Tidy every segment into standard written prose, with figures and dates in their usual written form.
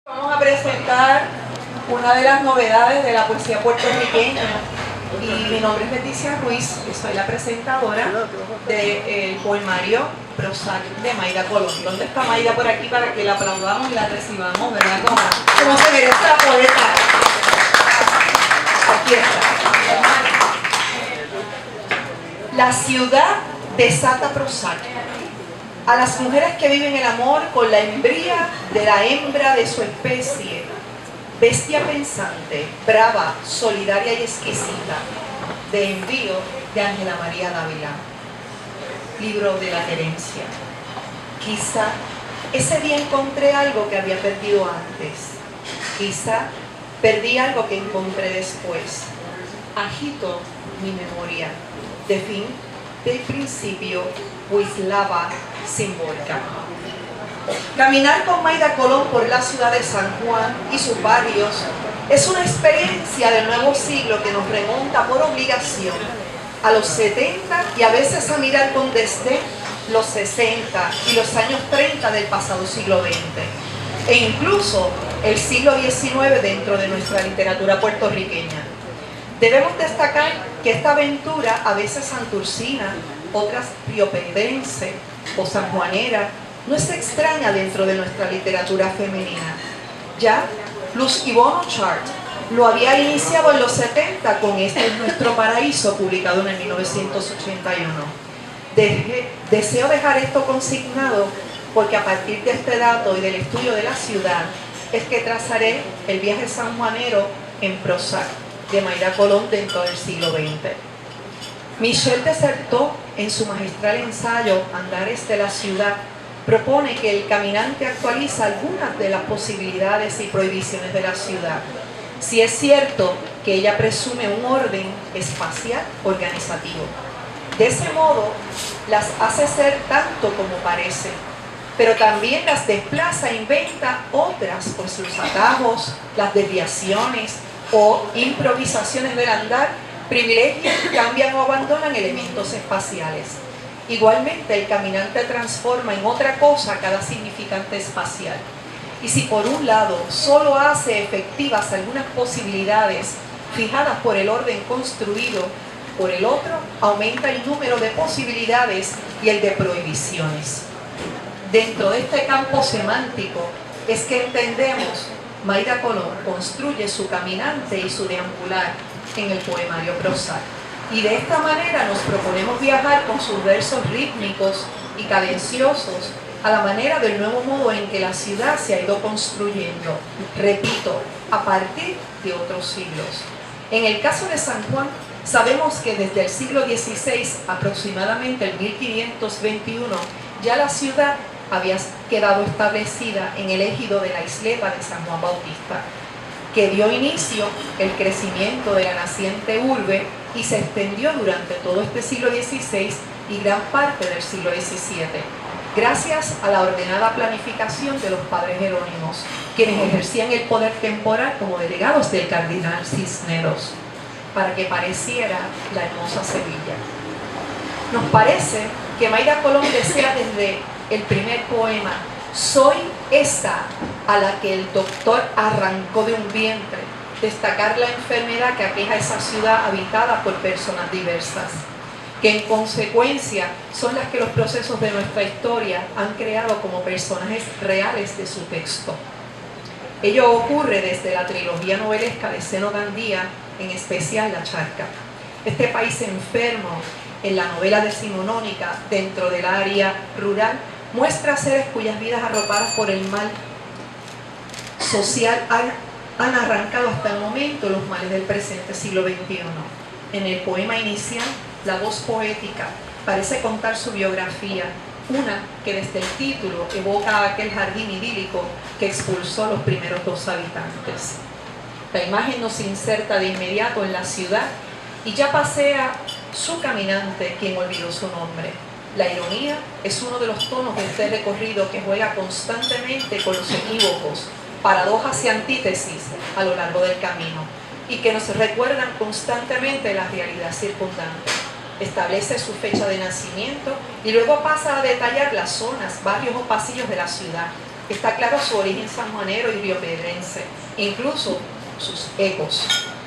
Vamos a presentar una de las novedades de la poesía puertorriqueña y mi nombre es Leticia Ruiz, y soy la presentadora del poemario Prozac de Mayra Colón. ¿Dónde está Mayra por aquí para que la aplaudamos y la recibamos, verdad? Como se merece la poeta. Aquí está. La ciudad desata Prozac. A las mujeres que viven el amor con la embría de la hembra de su especie, bestia pensante, brava, solidaria y exquisita, de envío de Ángela María Dávila. Libro de la querencia. Quizá ese día encontré algo que había perdido antes. Quizá perdí algo que encontré después. Agito mi memoria. De fin, del principio, Huislava simbólica. Caminar con Mayra Colón por la ciudad de San Juan y sus barrios es una experiencia del nuevo siglo que nos remonta por obligación a los 70 y a veces a mirar con desdén los 60 y los años 30 del pasado siglo XX e incluso el siglo XIX dentro de nuestra literatura puertorriqueña. Debemos destacar que esta aventura, a veces santurcina, otras riopendense o sanjuanera, no es extraña dentro de nuestra literatura femenina. Ya Luz Ivonne Ochart lo había iniciado en los 70 con Este es nuestro paraíso, publicado en el 1981. Deseo dejar esto consignado porque a partir de este dato y del estudio de la ciudad es que trazaré el viaje sanjuanero en Prozac de Mayra Colón dentro del siglo XX. Michel de Certeau, en su magistral ensayo Andares de la ciudad, propone que el caminante actualiza algunas de las posibilidades y prohibiciones de la ciudad. Si es cierto que ella presume un orden espacial organizativo. De ese modo, las hace ser tanto como parecen, pero también las desplaza e inventa otras, pues los atajos, las desviaciones o improvisaciones del andar privilegian, cambian o abandonan elementos espaciales. Igualmente, el caminante transforma en otra cosa cada significante espacial. Y si por un lado solo hace efectivas algunas posibilidades fijadas por el orden construido, por el otro aumenta el número de posibilidades y el de prohibiciones. Dentro de este campo semántico es que entendemos Mayra Colón construye su caminante y su deambular en el poemario Prozac. Y de esta manera nos proponemos viajar con sus versos rítmicos y cadenciosos a la manera del nuevo modo en que la ciudad se ha ido construyendo, repito, a partir de otros siglos. En el caso de San Juan, sabemos que desde el siglo XVI, aproximadamente el 1521, ya la ciudad había quedado establecida en el ejido de la isleta de San Juan Bautista, que dio inicio el crecimiento de la naciente urbe y se extendió durante todo este siglo XVI y gran parte del siglo XVII, gracias a la ordenada planificación de los padres jerónimos, quienes ejercían el poder temporal como delegados del cardenal Cisneros, para que pareciera la hermosa Sevilla. Nos parece que Mayra Colón desea desde el primer poema: soy esa a la que el doctor arrancó de un vientre, destacar la enfermedad que aqueja esa ciudad habitada por personas diversas, que en consecuencia son las que los procesos de nuestra historia han creado como personajes reales de su texto. Ello ocurre desde la trilogía novelesca de Zeno Gandía, en especial La Charca. Este país enfermo, en la novela decimonónica, dentro del área rural, muestra seres cuyas vidas arropadas por el mal social han arrancado hasta el momento los males del presente siglo XXI. En el poema inicial, la voz poética parece contar su biografía, una que desde el título evoca aquel jardín idílico que expulsó a los primeros dos habitantes. La imagen nos inserta de inmediato en la ciudad y ya pasea su caminante, quien olvidó su nombre. La ironía es uno de los tonos de este recorrido que juega constantemente con los equívocos, paradojas y antítesis a lo largo del camino y que nos recuerdan constantemente la realidad circundante. Establece su fecha de nacimiento y luego pasa a detallar las zonas, barrios o pasillos de la ciudad, Está claro su origen sanjuanero y riopedrense, incluso sus ecos.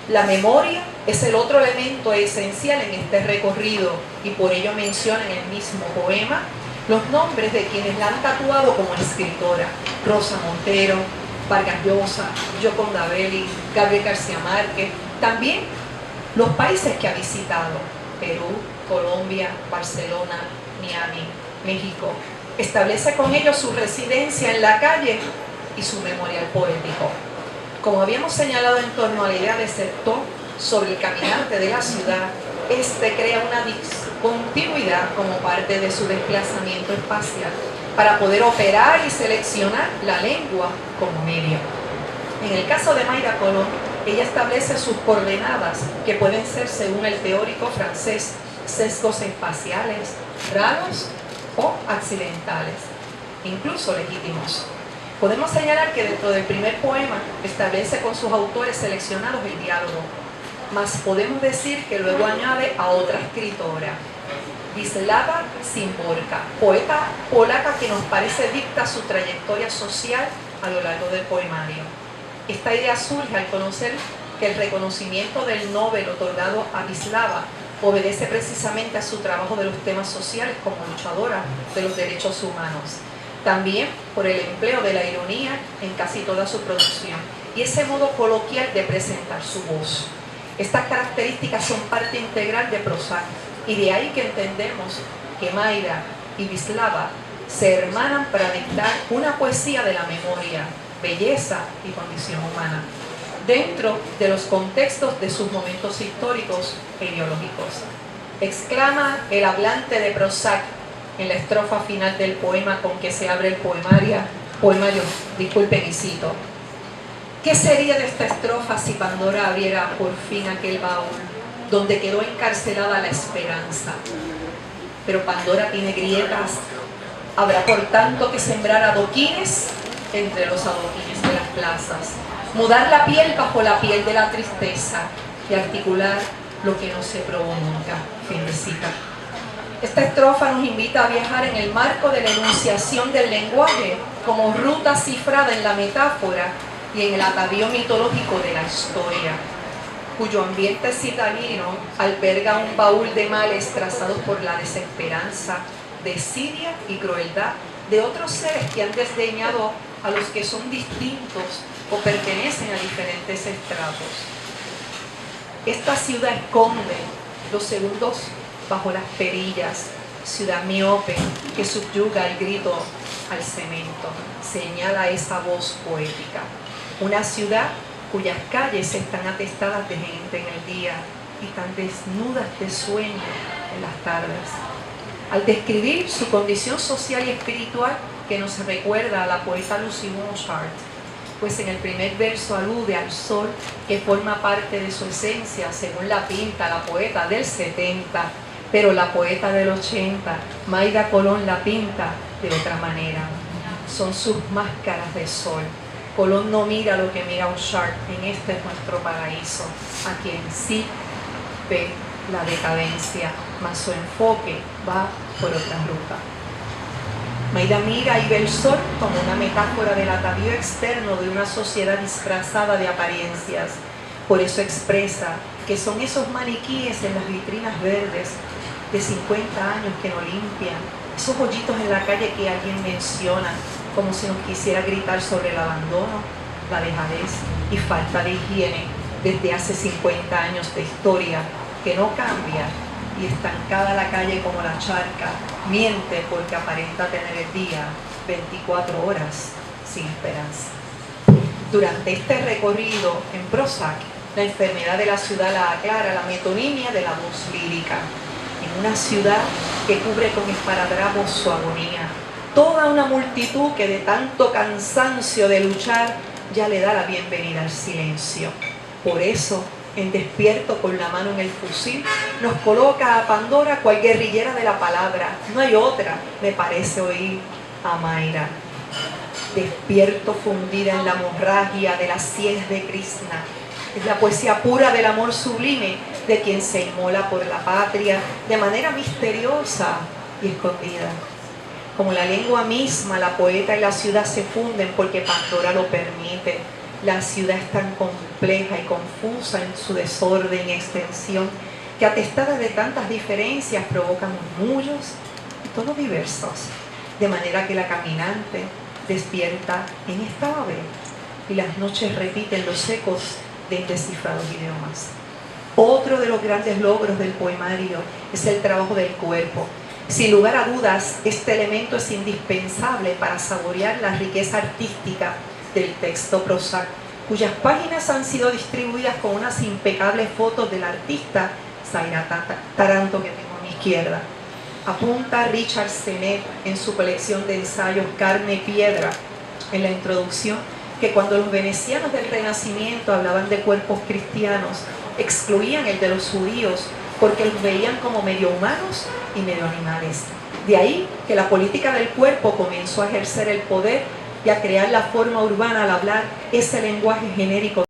La memoria es el otro elemento esencial en este recorrido y por ello menciona en el mismo poema los nombres de quienes la han tatuado como escritora: Rosa Montero, Vargas Llosa, Gioconda Belli, Gabriel García Márquez. También los países que ha visitado: Perú, Colombia, Barcelona, Miami, México. Establece con ellos su residencia en la calle y su memorial poético. Como habíamos señalado en torno a la idea de sector sobre el caminante de la ciudad, este crea una discontinuidad como parte de su desplazamiento espacial para poder operar y seleccionar la lengua como medio. En el caso de Mayra Colón, ella establece sus coordenadas, que pueden ser, según el teórico francés, sesgos espaciales, raros o accidentales, incluso legítimos. Podemos señalar que dentro del primer poema establece con sus autores seleccionados el diálogo, mas podemos decir que luego añade a otra escritora, Wisława Szymborska, poeta polaca que nos parece dicta su trayectoria social a lo largo del poemario. Esta idea surge al conocer que el reconocimiento del Nobel otorgado a Wisława obedece precisamente a su trabajo de los temas sociales como luchadora de los derechos humanos. También por el empleo de la ironía en casi toda su producción y ese modo coloquial de presentar su voz. Estas características son parte integral de Prozac y de ahí que entendemos que Mayra y Wisława se hermanan para dictar una poesía de la memoria, belleza y condición humana, dentro de los contextos de sus momentos históricos e ideológicos. Exclama el hablante de Prozac en la estrofa final del poema con que se abre el poemario, disculpen y cito: ¿qué sería de esta estrofa si Pandora abriera por fin aquel baúl donde quedó encarcelada la esperanza? Pero Pandora tiene grietas, habrá por tanto que sembrar adoquines entre los adoquines de las plazas, mudar la piel bajo la piel de la tristeza y articular lo que no se probó nunca. Fin de cita. Esta estrofa nos invita a viajar en el marco de la enunciación del lenguaje como ruta cifrada en la metáfora y en el atavío mitológico de la historia, cuyo ambiente citadino alberga un baúl de males trazados por la desesperanza, desidia y crueldad de otros seres que han desdeñado a los que son distintos o pertenecen a diferentes estratos. Esta ciudad esconde los segundos bajo las perillas, ciudad miope que subyuga el grito al cemento, señala esa voz poética. Una ciudad cuyas calles están atestadas de gente en el día y tan desnudas de sueño en las tardes. Al describir su condición social y espiritual, que nos recuerda a la poeta Lucy Blanchard, pues en el primer verso alude al sol que forma parte de su esencia, según la pinta la poeta del 70, pero la poeta del 80, Mayra Colón, la pinta de otra manera. Son sus máscaras de sol. Colón no mira lo que mira Blanchard en Este es nuestro paraíso, a quien sí ve la decadencia, mas su enfoque va por otra ruta. Mayra mira y ve el sol como una metáfora del atavío externo de una sociedad disfrazada de apariencias. Por eso expresa que son esos maniquíes en las vitrinas verdes de 50 años que no limpian, esos hoyitos en la calle que alguien menciona como si nos quisiera gritar sobre el abandono, la dejadez y falta de higiene desde hace 50 años de historia que no cambia, y estancada la calle como la charca, miente porque aparenta tener el día 24 horas sin esperanza. Durante este recorrido en Prozac, la enfermedad de la ciudad la aclara la metonimia de la voz lírica. En una ciudad que cubre con esparadrapos su agonía, toda una multitud que de tanto cansancio de luchar ya le da la bienvenida al silencio. Por eso, en Despierto con la mano en el fusil, nos coloca a Pandora cual guerrillera de la palabra. No hay otra, me parece oír a Mayra. Despierto fundida en la hemorragia de las sienes de Krishna. Es la poesía pura del amor sublime de quien se inmola por la patria de manera misteriosa y escondida. Como la lengua misma, la poeta y la ciudad se funden porque Pandora lo permite. La ciudad es tan compleja y confusa en su desorden y extensión que atestada de tantas diferencias provoca murmullos y tonos diversos, de manera que la caminante despierta en esta Babel y las noches repiten los ecos de indescifrados idiomas. Otro de los grandes logros del poemario es el trabajo del cuerpo. Sin lugar a dudas, este elemento es indispensable para saborear la riqueza artística del texto Prozac, cuyas páginas han sido distribuidas con unas impecables fotos del artista Zaira Taranto, que tengo a mi izquierda. Apunta Richard Sennett en su colección de ensayos Carne y Piedra, en la introducción, que cuando los venecianos del Renacimiento hablaban de cuerpos cristianos, excluían el de los judíos porque los veían como medio humanos y medio animales. De ahí que la política del cuerpo comenzó a ejercer el poder y a crear la forma urbana al hablar ese lenguaje genérico